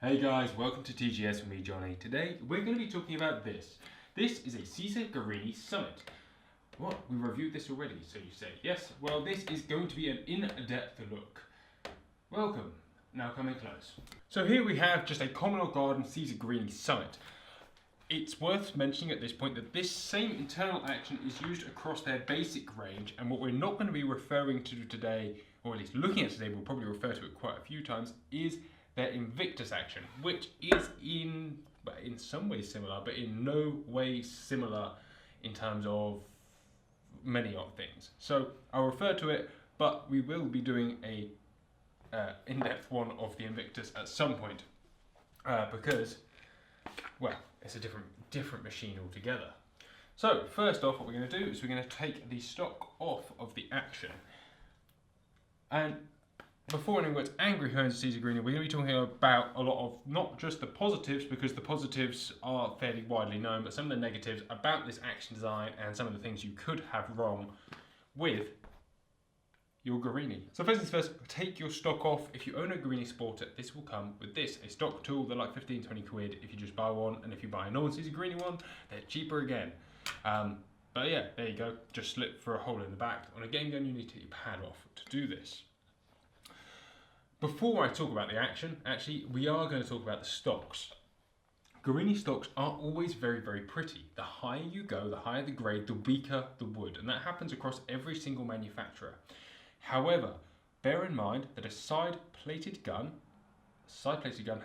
Hey guys, welcome to TGS with me, Johnny. Today we're going to be talking about this. This is a Ceasar Guerini Summit. What? We reviewed this already, so you say. Yes, well this is going to be an in-depth look. Welcome. Now coming close. So here we have just a Commonwealth Garden Ceasar Guerini Summit. It's worth mentioning at this point that this same internal action is used across their basic range, and what we're not going to be referring to today, or at least looking at today, we'll probably refer to it quite a few times, is their Invictus action, which is in some ways similar, but in no way similar in terms of many odd things. So I'll refer to it, but we will be doing a in-depth one of the Invictus at some point, because, well, it's a different machine altogether. So first off, what we're going to do is we're going to take the stock off of the action. And before anyone gets angry who owns Ceasar Guerini, we're going to be talking about a lot of not just the positives, because the positives are fairly widely known, but some of the negatives about this action design and some of the things you could have wrong with your Guerini. So first things first, take your stock off. If you own a Guerini Sporter, this will come with this, a stock tool. They're like 15-20 quid if you just buy one, and if you buy a non-Ceasar Guerini one, they're cheaper again. But yeah, there you go, just slip for a hole in the back. On a game gun, you need to take your pad off to do this. Before I talk about the action, actually, we are going to talk about the stocks. Guerini stocks are always very, very pretty. The higher you go, the higher the grade, the weaker the wood, and that happens across every single manufacturer. However, bear in mind that a side-plated gun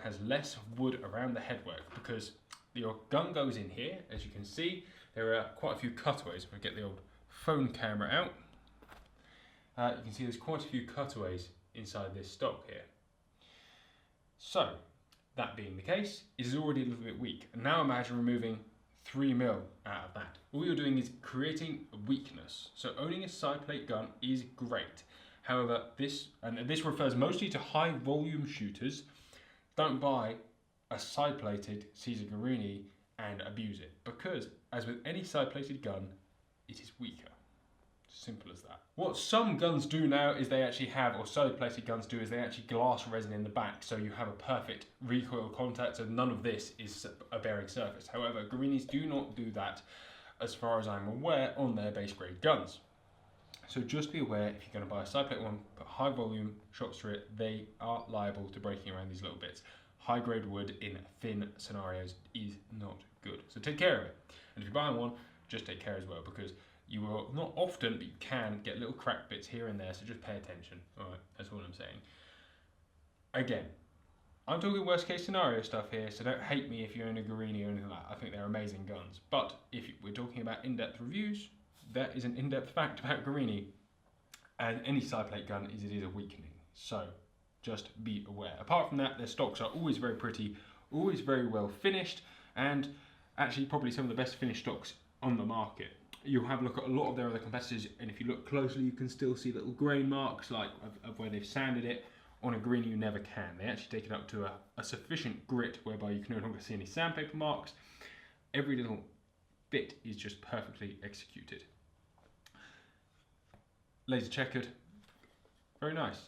has less wood around the headwork, because your gun goes in here. As you can see, there are quite a few cutaways. If I get the old phone camera out, you can see there's quite a few cutaways inside this stock here. So, that being the case, it is already a little bit weak. And now imagine removing 3mm out of that. All you're doing is creating a weakness. So owning a side plate gun is great. However, this refers mostly to high volume shooters. Don't buy a side plated Ceasar Guerini and abuse it, because as with any side plated gun, it is weaker. Simple as that. What some guns do now is they actually have, or side-plated guns do, is they actually glass resin in the back, so you have a perfect recoil contact, so none of this is a bearing surface. However, Guerinis do not do that, as far as I'm aware, on their base grade guns. So just be aware, if you're going to buy a side-plate one, put high volume shots through it, they are liable to breaking around these little bits. High grade wood in thin scenarios is not good, so take care of it. And if you're buying one, just take care as well, because you will, not often, but you can get little crack bits here and there, so just pay attention. Alright, that's all I'm saying. Again, I'm talking worst case scenario stuff here, so don't hate me if you own a Guerini or anything like that. I think they're amazing guns. But if we're talking about in-depth reviews, that is an in-depth fact about Guerini. And any side plate gun is it is a weakening. So just be aware. Apart from that, their stocks are always very pretty, always very well finished, and actually probably some of the best finished stocks on the market. You'll have a look at a lot of their other competitors, and if you look closely, you can still see little grain marks like of where they've sanded it. On a Guerini, you never can. They actually take it up to a sufficient grit whereby you can no longer see any sandpaper marks. Every little bit is just perfectly executed. Laser checkered, very nice.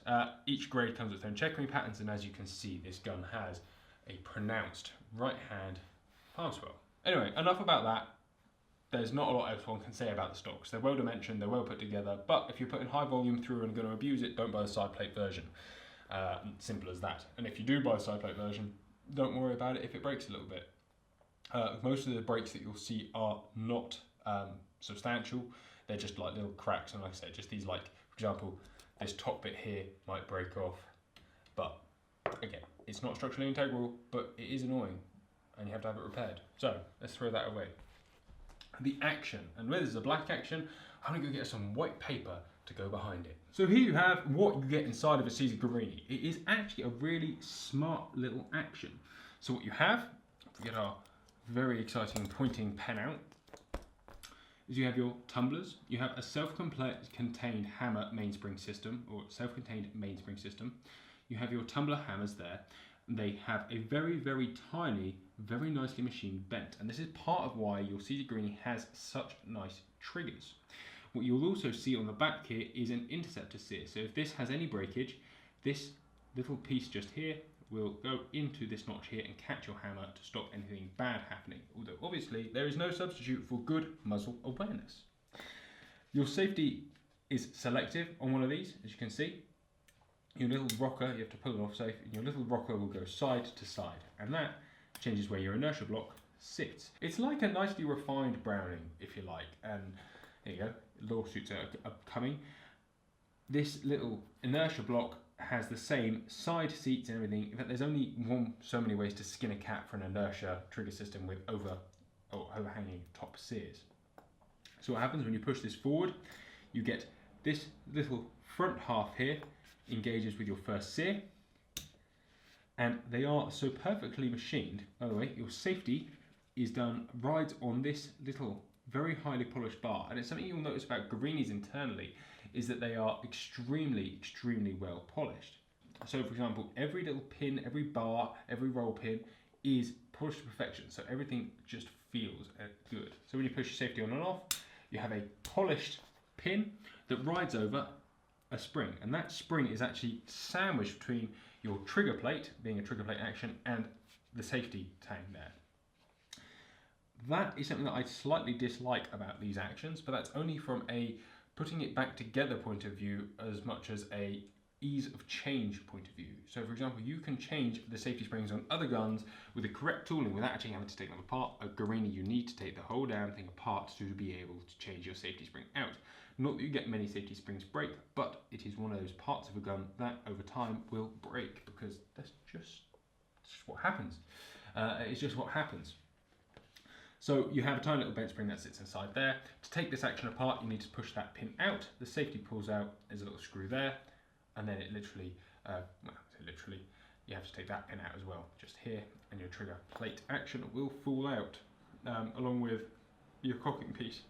Each grade comes with its own checkering patterns, and as you can see, this gun has a pronounced right hand palm swell. Anyway, enough about that. There's not a lot else one can say about the stocks. They're well dimensioned, they're well put together, but if you're putting high volume through and going to abuse it, don't buy the side plate version. Simple as that. And if you do buy the side plate version, don't worry about it if it breaks a little bit. Most of the breaks that you'll see are not substantial. They're just like little cracks, and like I said, just these, like, for example, this top bit here might break off. But again, it's not structurally integral, but it is annoying, and you have to have it repaired. So let's throw that away. The action, and where there's a black action, I'm going to go get some white paper to go behind it. So here you have what you get inside of a Ceasar Guerini. It is actually a really smart little action. So what you have, if we get our very exciting pointing pen out, is you have your tumblers, you have a self-contained hammer mainspring system, or self-contained mainspring system. You have your tumbler hammers there. They have a very, very tiny, very nicely machined bent, and this is part of why your Ceasar Guerini has such nice triggers. What you'll also see on the back here is an interceptor sear, so if this has any breakage, this little piece just here will go into this notch here and catch your hammer to stop anything bad happening. Although obviously there is no substitute for good muzzle awareness. Your safety is selective on one of these, as you can see. Your little rocker, you have to pull it off safe, and your little rocker will go side to side, and that changes where your inertia block sits. It's like a nicely refined Browning, if you like, and there you go, lawsuits are coming. This little inertia block has the same side seats and everything. In fact, there's only so many ways to skin a cat for an inertia trigger system with overhanging top sears. So what happens when you push this forward, you get this little front half here engages with your first sear, and they are so perfectly machined. By the way, your safety rides on this little very highly polished bar, and it's something you'll notice about Guerinis internally is that they are extremely well polished. So for example, every little pin, every bar, every roll pin is polished to perfection, so everything just feels good. So when you push your safety on and off, you have a polished pin that rides over a spring, and that spring is actually sandwiched between your trigger plate, being a trigger plate action, and the safety tang there. That is something that I slightly dislike about these actions, but that's only from a putting it back together point of view as much as a ease of change point of view. So for example, you can change the safety springs on other guns with the correct tooling without actually having to take them apart. A Guerini, you need to take the whole damn thing apart to be able to change your safety spring out. Not that you get many safety springs break, but it is one of those parts of a gun that over time will break, because that's just what happens. It's just what happens. So you have a tiny little bent spring that sits inside there. To take this action apart, you need to push that pin out. The safety pulls out, there's a little screw there, and then it literally, you have to take that pin out as well, just here, and your trigger plate action will fall out, along with your cocking piece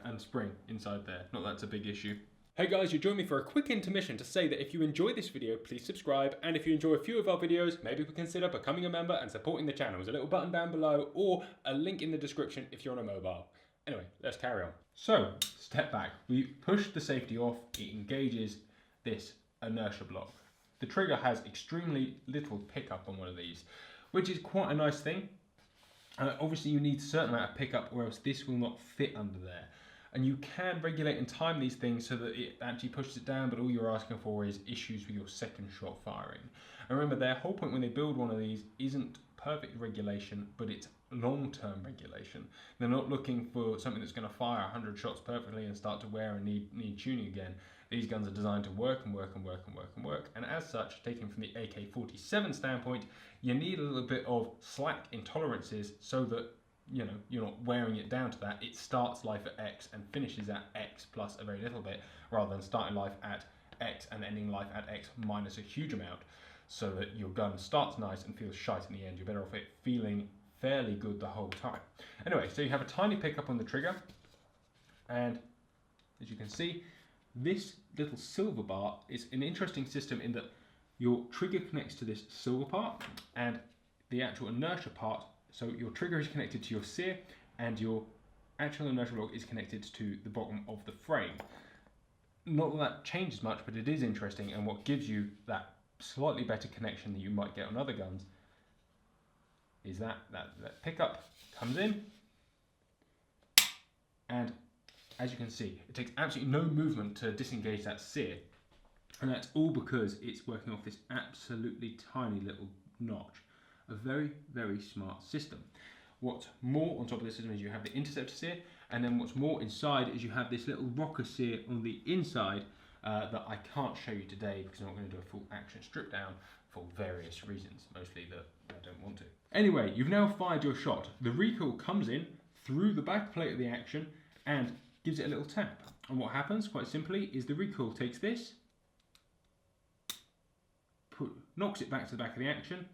and spring inside there. Not that it's a big issue. Hey guys, you joined me for a quick intermission to say that if you enjoyed this video, please subscribe, and if you enjoy a few of our videos, maybe consider becoming a member and supporting the channel. There's a little button down below or a link in the description if you're on a mobile. Anyway, let's carry on. So, step back. We push the safety off, it engages this inertia block. The trigger has extremely little pickup on one of these, which is quite a nice thing. Obviously you need a certain amount of pickup or else this will not fit under there. And you can regulate and time these things so that it actually pushes it down, but all you're asking for is issues with your second shot firing. And remember, their whole point when they build one of these isn't perfect regulation, but it's long-term regulation. They're not looking for something that's going to fire 100 shots perfectly and start to wear and need tuning again. These guns are designed to work and work and work and work and work. And as such, taken from the AK-47 standpoint, you need a little bit of slack in tolerances so that you're not wearing it down to that. It starts life at X and finishes at X plus a very little bit, rather than starting life at X and ending life at X minus a huge amount, so that your gun starts nice and feels shite in the end. You're better off it feeling fairly good the whole time. Anyway, so you have a tiny pickup on the trigger, and as you can see, this little silver bar is an interesting system in that your trigger connects to this silver part, and the actual inertia part. So your trigger is connected to your sear, and your actual inertia block is connected to the bottom of the frame. Not that that changes much, but it is interesting, and what gives you that slightly better connection that you might get on other guns is that pickup comes in, and as you can see, it takes absolutely no movement to disengage that sear, and that's all because it's working off this absolutely tiny little notch. A very, very smart system. What's more on top of the system is you have the interceptor sear, and then what's more inside is you have this little rocker sear on the inside that I can't show you today because I'm not going to do a full action strip down for various reasons, mostly that I don't want to. Anyway, you've now fired your shot. The recoil comes in through the back plate of the action and gives it a little tap. And what happens, quite simply, is the recoil takes this, knocks it back to the back of the action.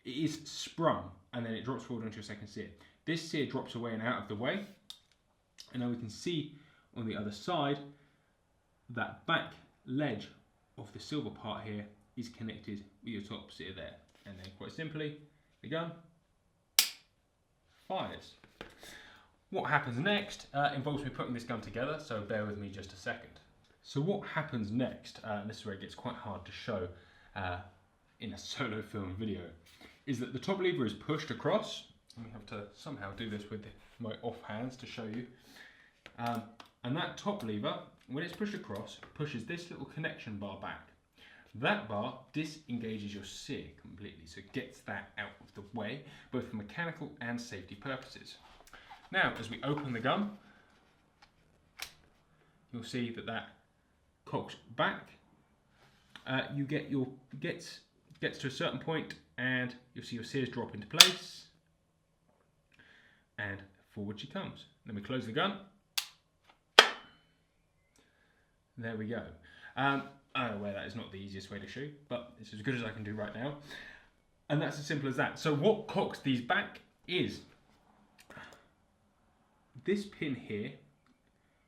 It is sprung, and then it drops forward onto your second sear. This sear drops away and out of the way, and now we can see on the other side that back ledge of the silver part here is connected with your top sear there. And then quite simply, the gun fires. What happens next involves me putting this gun together, so bear with me just a second. So what happens next, and this is where it gets quite hard to show in a solo film video, is that the top lever is pushed across. And we have to somehow do this with my off hands to show you. And that top lever, when it's pushed across, pushes this little connection bar back. That bar disengages your sear completely, so it gets that out of the way, both for mechanical and safety purposes. Now, as we open the gun, you'll see that that cocks back. You get your gets to a certain point, and you'll see your sears drop into place, and forward she comes. Then we close the gun. There we go. I'm aware that is not the easiest way to shoot, but it's as good as I can do right now. And that's as simple as that. So what cocks these back is this pin here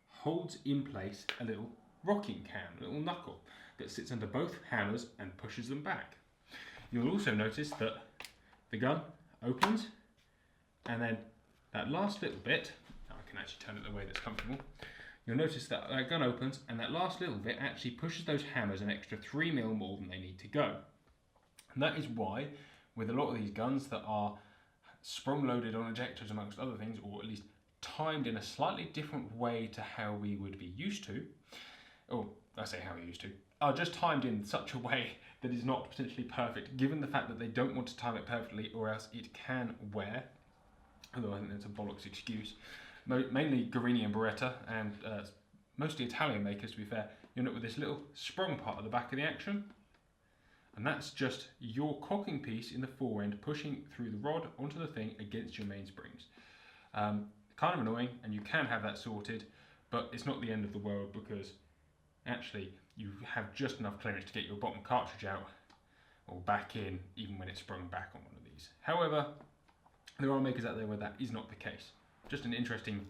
holds in place a little rocking cam, a little knuckle that sits under both hammers and pushes them back. You'll also notice that the gun opens, and then that last little bit, now I can actually turn it the way that's comfortable. You'll notice that that gun opens, and that last little bit actually pushes those hammers an extra 3 mil more than they need to go. And that is why, with a lot of these guns that are sprung loaded on ejectors amongst other things, or at least timed in a slightly different way to how we would be used to, or I say how we used to, are just timed in such a way that is not potentially perfect, given the fact that they don't want to time it perfectly or else it can wear, although I think that's a bollocks excuse. Mainly Guerini and Beretta, and mostly Italian makers to be fair, you end up with this little sprung part at the back of the action, and that's just your cocking piece in the forend pushing through the rod onto the thing against your mainsprings. Kind of annoying, and you can have that sorted, but it's not the end of the world, because actually you have just enough clearance to get your bottom cartridge out or back in, even when it's sprung back on one of these. However, there are makers out there where that is not the case. Just an interesting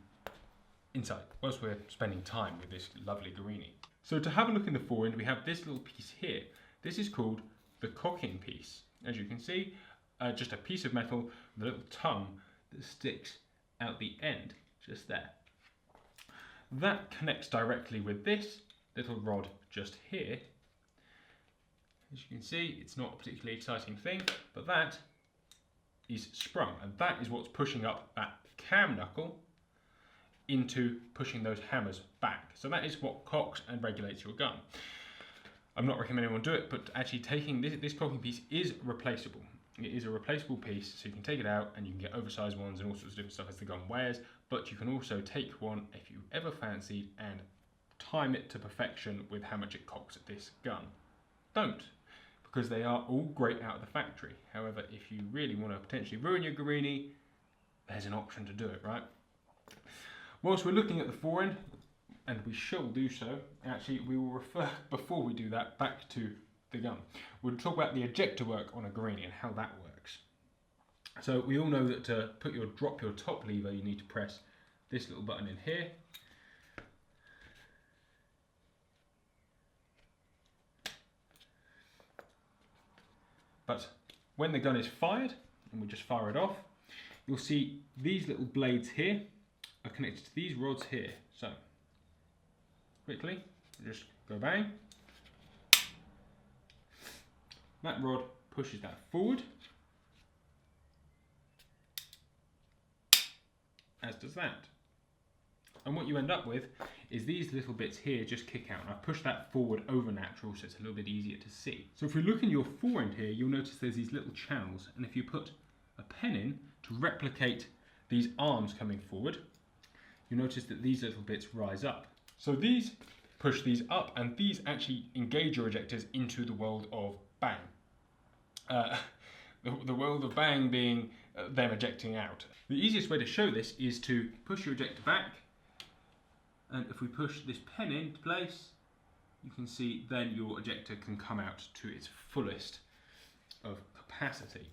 insight whilst we're spending time with this lovely Guerini. So to have a look in the forend, we have this little piece here. This is called the cocking piece. As you can see, just a piece of metal with a little tongue that sticks out the end, just there. That connects directly with this little rod just here. As you can see, it's not a particularly exciting thing, but that is sprung, and that is what's pushing up that cam knuckle into pushing those hammers back. So that is what cocks and regulates your gun. I'm not recommending anyone do it, but actually taking this cocking piece is replaceable. It is a replaceable piece, so you can take it out and you can get oversized ones and all sorts of different stuff as the gun wears, but you can also take one if you ever fancied and time it to perfection with how much it cocks at this gun. Don't, because they are all great out of the factory. However, if you really want to potentially ruin your Guerini, there's an option to do it, right? Whilst we're looking at the forend, and we shall do so, actually we will refer, before we do that, back to the gun. We'll talk about the ejector work on a Guerini and how that works. So we all know that to drop your top lever, you need to press this little button in here. But when the gun is fired, and we just fire it off, you'll see these little blades here are connected to these rods here. So, quickly, just go bang. That rod pushes that forward, as does that. And what you end up with is these little bits here just kick out. And I've pushed that forward over natural, so it's a little bit easier to see. So if we look in your forend here, you'll notice there's these little channels, and if you put a pen in to replicate these arms coming forward, you'll notice that these little bits rise up. So these push these up, and these actually engage your ejectors into the world of bang. The world of bang being them ejecting out. The easiest way to show this is to push your ejector back, and if we push this pen into place, you can see then your ejector can come out to its fullest of capacity.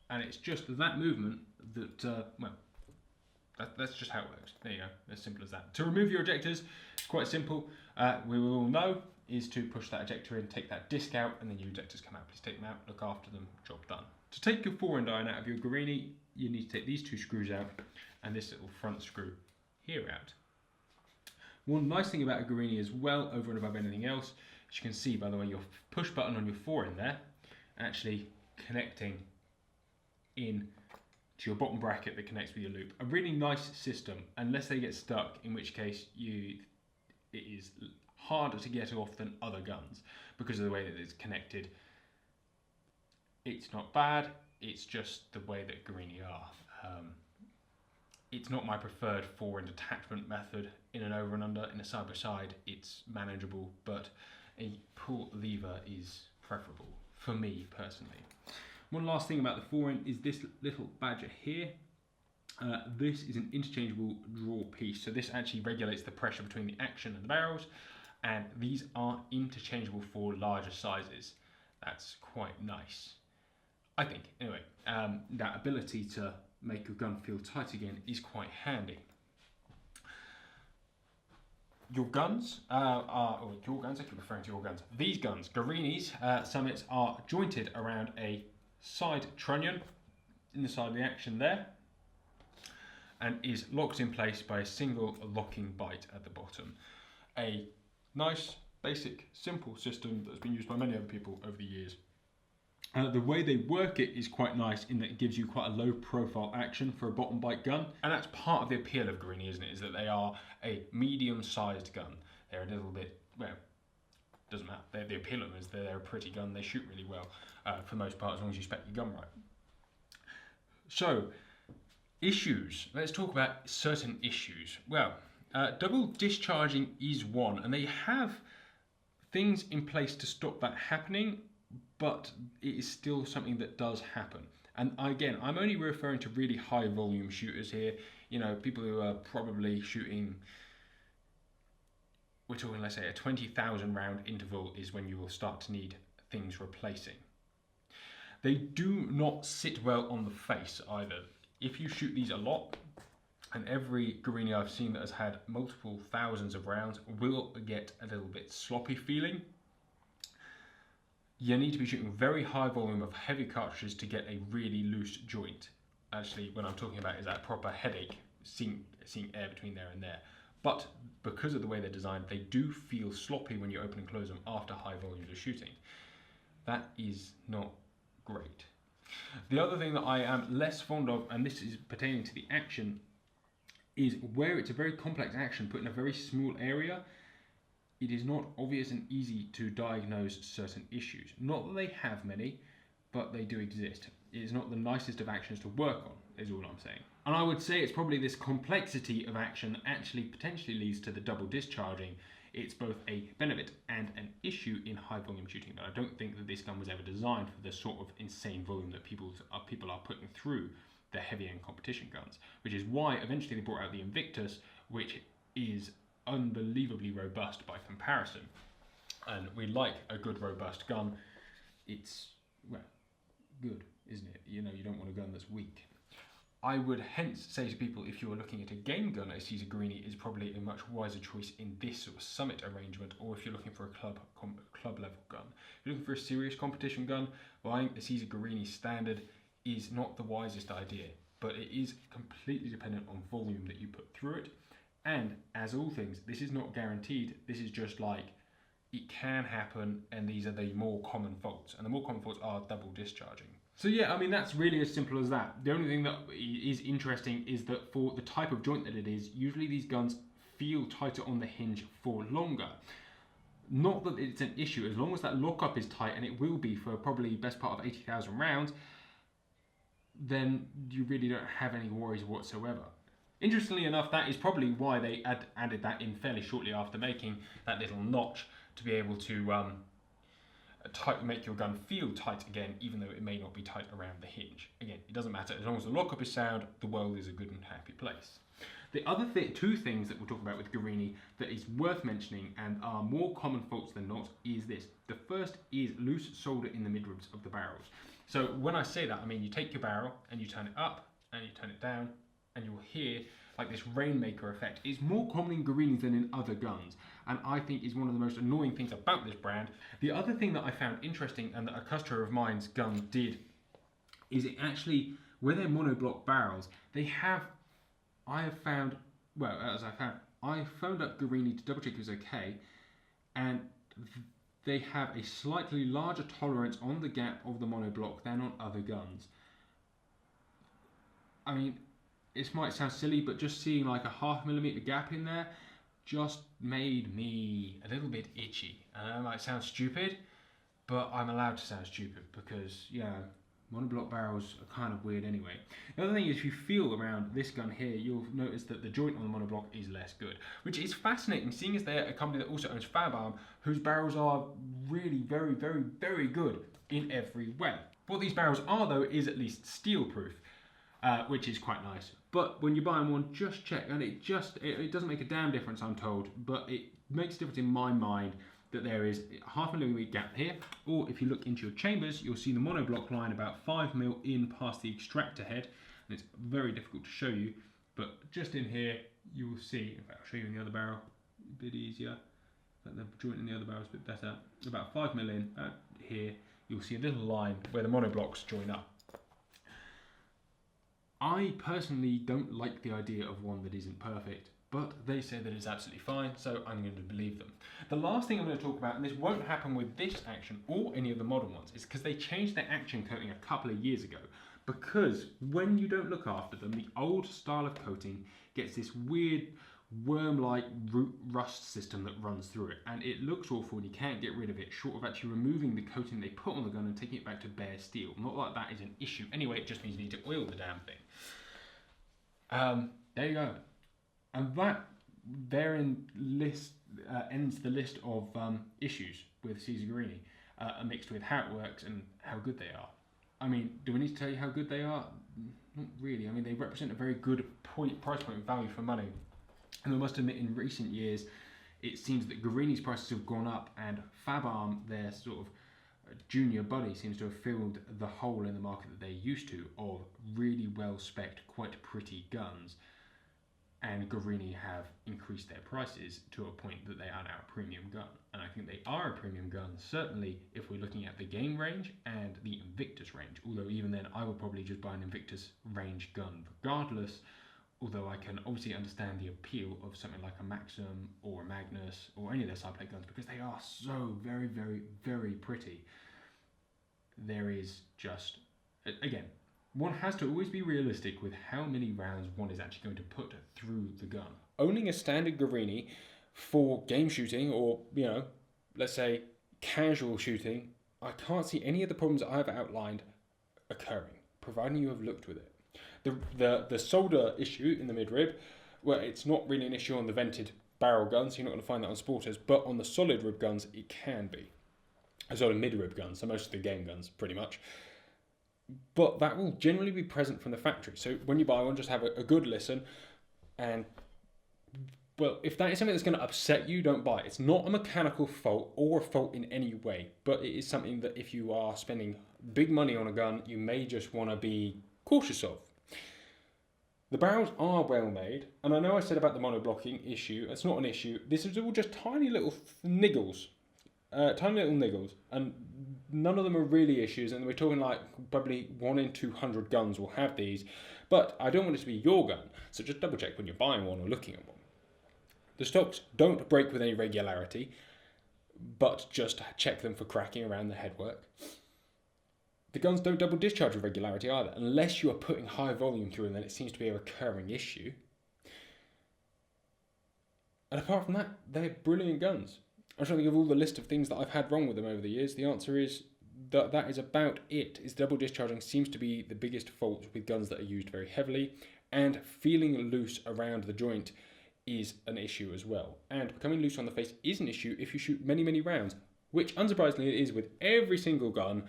And it's just that movement that, that's just how it works. There you go, as simple as that. To remove your ejectors, it's quite simple. We will all know is to push that ejector in, take that disc out, and then your ejectors come out. Please take them out, look after them, job done. To take your forend iron out of your Guerini, you need to take these two screws out and this little front screw here out. One nice thing about a Guerini as well, over and above anything else, As you can see, by the way, your push button on your Forend there, actually connecting in to your bottom bracket that connects with your loop. A really nice system, unless they get stuck, in which case it is harder to get off than other guns because of the way that it's connected. It's not bad, it's just the way that Guerini are. It's not my preferred Forend attachment method in an over and under. In a side by side, it's manageable, but a pull lever is preferable for me personally. One last thing about the Forend is this little badger here. This is an interchangeable draw piece, so this actually regulates the pressure between the action and the barrels, and these are interchangeable for larger sizes. That's quite nice, I think. Anyway, that ability to make your gun feel tight again is quite handy. Your guns I keep referring to your guns. These guns, Guerini's Summits, are jointed around a side trunnion in the side of the action there, and is locked in place by a single locking bite at the bottom. A nice, basic, simple system that's been used by many other people over the years. The way they work it is quite nice in that it gives you quite a low profile action for a bottom bite gun, and that's part of the appeal of Guerini, isn't it? Is that they are a medium sized gun. They're a little bit, well, doesn't matter. The appeal of them is they're a pretty gun. They shoot really well for the most part, as long as you spec your gun right. So, issues. Let's talk about certain issues. Well, double discharging is one, and they have things in place to stop that happening, but it is still something that does happen. And again, I'm only referring to really high volume shooters here. You know, people who are probably shooting, we're talking, let's say, a 20,000 round interval is when you will start to need things replacing. They do not sit well on the face either. If you shoot these a lot, and every Guerini I've seen that has had multiple thousands of rounds will get a little bit sloppy feeling. You need to be shooting very high volume of heavy cartridges to get a really loose joint. Actually, what I'm talking about is that proper headache, seeing air between there and there. But because of the way they're designed, they do feel sloppy when you open and close them after high volumes of shooting. That is not great. The other thing that I am less fond of, and this is pertaining to the action, is where it's a very complex action put in a very small area, it is not obvious and easy to diagnose certain issues. Not that they have many, but they do exist. It is not the nicest of actions to work on, is all I'm saying. And I would say it's probably this complexity of action that actually potentially leads to the double discharging. It's both a benefit and an issue in high volume shooting, but I don't think that this gun was ever designed for the sort of insane volume that people are putting through the heavy end competition guns, which is why eventually they brought out the Invictus, which is unbelievably robust by comparison. And we like a good robust gun. It's, well, good, isn't it? You know, you don't want a gun that's weak. I would hence say to people, if you are looking at a game gun, a Ceasar Guerini is probably a much wiser choice in this sort of summit arrangement, or if you're looking for a club level gun. If you're looking for a serious competition gun, buying a Ceasar Guerini standard is not the wisest idea, but it is completely dependent on volume that you put through it. And as all things, this is not guaranteed. This is just like, it can happen, and these are the more common faults. And the more common faults are double discharging. So yeah, I mean, that's really as simple as that. The only thing that is interesting is that for the type of joint that it is, usually these guns feel tighter on the hinge for longer. Not that it's an issue, as long as that lockup is tight, and it will be for probably best part of 80,000 rounds, then you really don't have any worries whatsoever. Interestingly enough, that is probably why they added that in fairly shortly after making that little notch, to be able to make your gun feel tight again, even though it may not be tight around the hinge. Again, it doesn't matter. As long as the lockup is sound, the world is a good and happy place. The other two things that we'll talk about with Guerini that is worth mentioning and are more common faults than not is this. The first is loose solder in the midribs of the barrels. So when I say that, I mean you take your barrel and you turn it up and you turn it down, and you'll hear like this rainmaker effect. It's more common in Guerinis than in other guns, and I think is one of the most annoying things about this brand. The other thing that I found interesting, and that a customer of mine's gun did, is it actually, where they're monoblock barrels, they have, I phoned up Guerini to double check it was okay, and they have a slightly larger tolerance on the gap of the monoblock than on other guns. I mean, it might sound silly, but just seeing like a 0.5 millimeter gap in there just made me a little bit itchy. And that might sound stupid, but I'm allowed to sound stupid because, you know, monoblock barrels are kind of weird anyway. The other thing is, if you feel around this gun here, you'll notice that the joint on the monoblock is less good, which is fascinating, seeing as they're a company that also owns Fabarm, whose barrels are really very, very, very good in every way. What these barrels are, though, is at least steel proof, which is quite nice. But when you're buying one, just check, and it doesn't make a damn difference, I'm told, but it makes a difference in my mind that there is a 0.5 millimeter gap here, or if you look into your chambers, you'll see the monoblock line about 5 mil in past the extractor head, and it's very difficult to show you, but just in here, you will see, in fact, I'll show you in the other barrel, a bit easier, but the joint in the other barrel is a bit better, about 5 mil in, here, you'll see a little line where the monoblocks join up. I personally don't like the idea of one that isn't perfect, but they say that it's absolutely fine, so I'm going to believe them. The last thing I'm going to talk about, and this won't happen with this Action or any of the modern ones, is because they changed their Action coating a couple of years ago. Because when you don't look after them, the old style of coating gets this weird worm-like root rust system that runs through it, and it looks awful and you can't get rid of it, short of actually removing the coating they put on the gun and taking it back to bare steel. Not like that is an issue anyway, it just means you need to oil the damn thing. There you go. And that therein ends the list of issues with Ceasar Guerini, mixed with how it works and how good they are. I mean, do we need to tell you how good they are? Not really. I mean, they represent a very good price point value for money. And I must admit, in recent years, it seems that Guerini's prices have gone up, and Fabarm, their sort of junior buddy, seems to have filled the hole in the market that they used to of really well-spec'd, quite pretty guns. And Guerini have increased their prices to a point that they are now a premium gun. And I think they are a premium gun, certainly if we're looking at the game range and the Invictus range. Although even then, I would probably just buy an Invictus range gun regardless. Although I can obviously understand the appeal of something like a Maxim or a Magnus or any of their side plate guns, because they are so very, very, very pretty. There is just, again, one has to always be realistic with how many rounds one is actually going to put through the gun. Owning a standard Guerini for game shooting or, you know, let's say casual shooting, I can't see any of the problems that I've outlined occurring, providing you have looked with it. The solder issue in the midrib, well, it's not really an issue on the vented barrel guns, so you're not going to find that on sporters, but on the solid rib guns, it can be. A solid midrib guns, so most of the game guns, pretty much. But that will generally be present from the factory. So when you buy one, just have a good listen. And, well, if that is something that's going to upset you, don't buy it. It's not a mechanical fault or a fault in any way. But it is something that if you are spending big money on a gun, you may just want to be cautious of. The barrels are well made. And I know I said about the monoblocking issue. It's not an issue. This is all just tiny little niggles. And none of them are really issues, and we're talking like probably 1 in 200 guns will have these, but I don't want it to be your gun, so just double check when you're buying one or looking at one. The stocks don't break with any regularity, but just check them for cracking around the headwork. The guns don't double discharge with regularity either, unless you are putting high volume through them, then it seems to be a recurring issue. And apart from that, they're brilliant guns. I'm trying to think of all the list of things that I've had wrong with them over the years. The answer is that is about it. Is double discharging seems to be the biggest fault with guns that are used very heavily, and feeling loose around the joint is an issue as well. And becoming loose on the face is an issue if you shoot many, many rounds, which unsurprisingly it is with every single gun,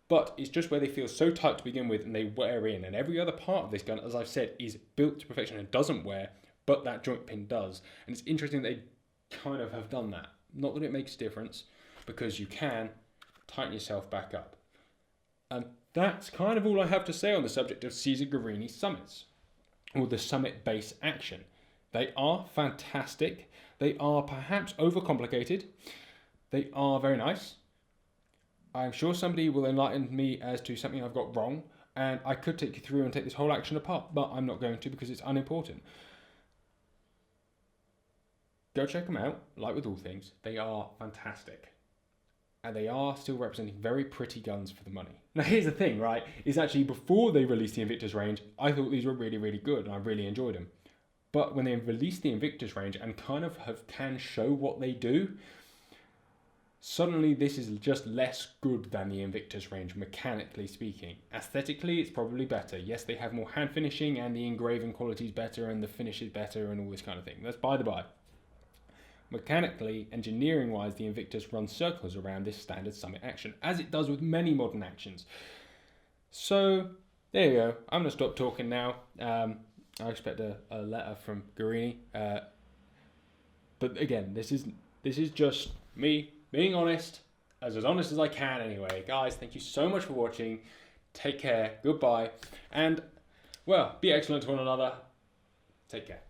but it's just where they feel so tight to begin with and they wear in. And every other part of this gun, as I've said, is built to perfection and doesn't wear, but that joint pin does. And it's interesting they kind of have done that. Not that it makes a difference, because you can tighten yourself back up. And that's kind of all I have to say on the subject of Ceasar Guerini Summits, or the Summit Base Action. They are fantastic. They are perhaps overcomplicated. They are very nice. I'm sure somebody will enlighten me as to something I've got wrong, and I could take you through and take this whole action apart, but I'm not going to because it's unimportant. Go check them out, like with all things. They are fantastic. and they are still representing very pretty guns for the money. Now here's the thing, right, is actually before they released the Invictus range, I thought these were really, really good and I really enjoyed them. But when they released the Invictus range and kind of can show what they do, suddenly this is just less good than the Invictus range, mechanically speaking. Aesthetically, it's probably better. Yes, they have more hand finishing and the engraving quality is better and the finish is better and all this kind of thing. That's by the by. Mechanically, engineering-wise, the Invictus runs circles around this standard summit action, as it does with many modern actions. So, there you go. I'm going to stop talking now. I expect a letter from Guerini. But again, this is just me being honest as honest as I can anyway. Guys, thank you so much for watching. Take care. Goodbye. And, well, be excellent to one another. Take care.